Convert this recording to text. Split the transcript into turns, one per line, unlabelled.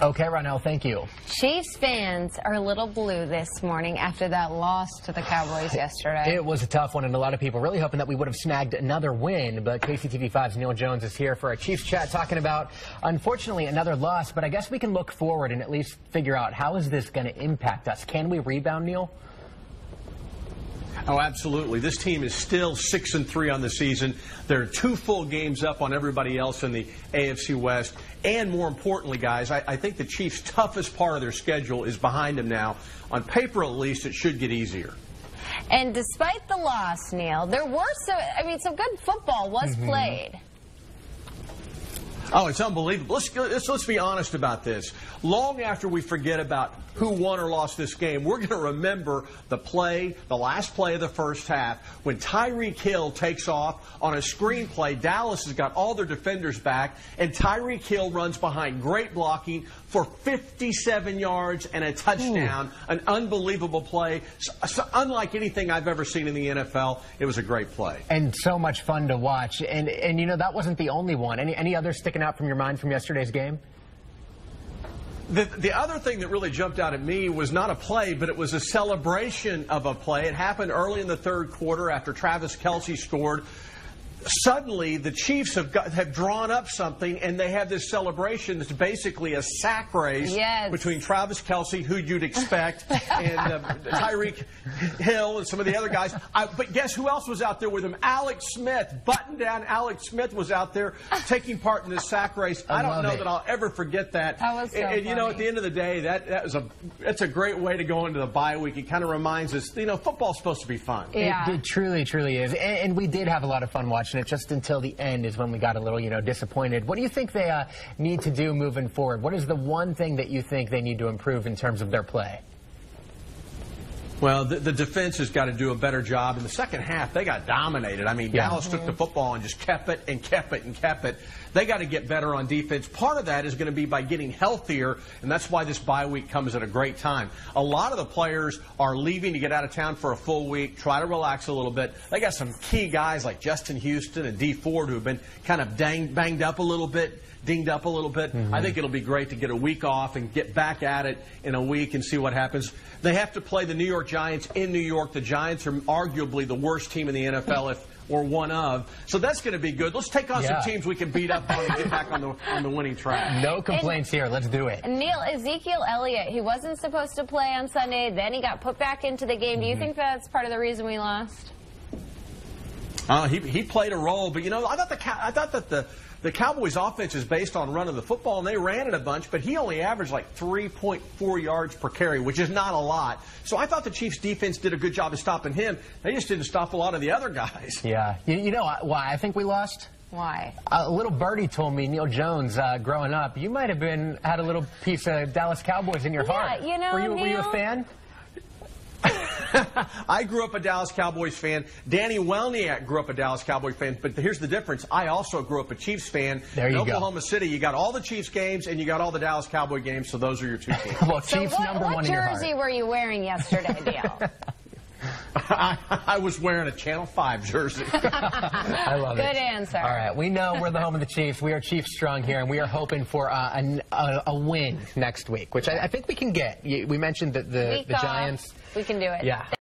Okay, Ronell, thank you.
Chiefs fans are a little blue this morning after that loss to the Cowboys yesterday.
It was a tough one, and a lot of people really hoping that we would have snagged another win. But KCTV5's Neal Jones is here for our Chiefs chat talking about, unfortunately, another loss. But I guess we can look forward and at least figure out how is this going to impact us. Can we rebound, Neal?
Oh, absolutely. This team is still 6-3 on the season. They're 2 full games up on everybody else in the AFC West. And more importantly, guys, I think the Chiefs' toughest part of their schedule is behind them now. On paper, at least, it should get easier.
And despite the loss, Neal, there were some good football was played.
Oh, it's unbelievable. Let's be honest about this. Long after we forget about who won or lost this game, we're going to remember the last play of the first half, when Tyreek Hill takes off on a screenplay. Dallas has got all their defenders back, and Tyreek Hill runs behind. Great blocking for 57 yards and a touchdown. An unbelievable play. So unlike anything I've ever seen in the NFL, it was a great play.
And so much fun to watch. And you know, that wasn't the only one. Any others sticking out from your mind from yesterday's game?
The other thing that really jumped out at me was not a play, but it was a celebration of a play. It happened early in the third quarter after Travis Kelce scored. Suddenly, the Chiefs have drawn up something, and they have this celebration that's basically a sack race between Travis Kelce, who you'd expect, and Tyreek Hill and some of the other guys. But guess who else was out there with him? Alex Smith. Button-down Alex Smith was out there taking part in this sack race. I don't know that I'll ever forget that.
That was so
and you know,
funny.
at the end of the day, that's a great way to go into the bye week. It kind of reminds us, you know, football's supposed to be fun.
Yeah.
It truly, truly is. And we did have a lot of fun watching it. Just until the end is when we got a little, disappointed. What do you think they need to do moving forward? What is the one thing that you think they need to improve in terms of their play?
Well, the defense has got to do a better job. In the second half, they got dominated. I mean, Dallas took the football and just kept it and kept it and kept it. They got to get better on defense. Part of that is going to be by getting healthier, and that's why this bye week comes at a great time. A lot of the players are leaving to get out of town for a full week, try to relax a little bit. They got some key guys like Justin Houston and Dee Ford who have been kind of banged up a little bit, dinged up a little bit. I think it'll be great to get a week off and get back at it in a week and see what happens. They have to play the New York Giants in New York. The Giants are arguably the worst team in the NFL, or one of. So that's going to be good. Let's take on some teams we can beat up on and get back on the winning track.
No complaints here. Let's do it.
Neal, Ezekiel Elliott, he wasn't supposed to play on Sunday. Then he got put back into the game. Do you think that's part of the reason we lost?
He played a role, but I thought that the Cowboys' offense is based on running the football, and they ran it a bunch, but he only averaged like 3.4 yards per carry, which is not a lot. So I thought the Chiefs' defense did a good job of stopping him. They just didn't stop a lot of the other guys.
Yeah. You know why I think we lost?
Why?
A little birdie told me, Neal Jones, growing up, you might have had a little piece of Dallas Cowboys in your heart.
You know,
were you a fan?
I grew up a Dallas Cowboys fan. Danny Welniak grew up a Dallas Cowboys fan. But here's the difference. I also grew up a Chiefs fan.
There you go.
In Oklahoma City, you got all the Chiefs games and you got all the Dallas Cowboy games. So those are your two teams.
Well, Chiefs number one in your heart.
What jersey were you wearing yesterday, Neal?
I was wearing a Channel 5 jersey.
I love it.
Good answer.
All right. We know we're the home of the Chiefs. We are Chiefs strong here, and we are hoping for a win next week, which I think we can get. We mentioned that the Giants.
We can do it.
Yeah.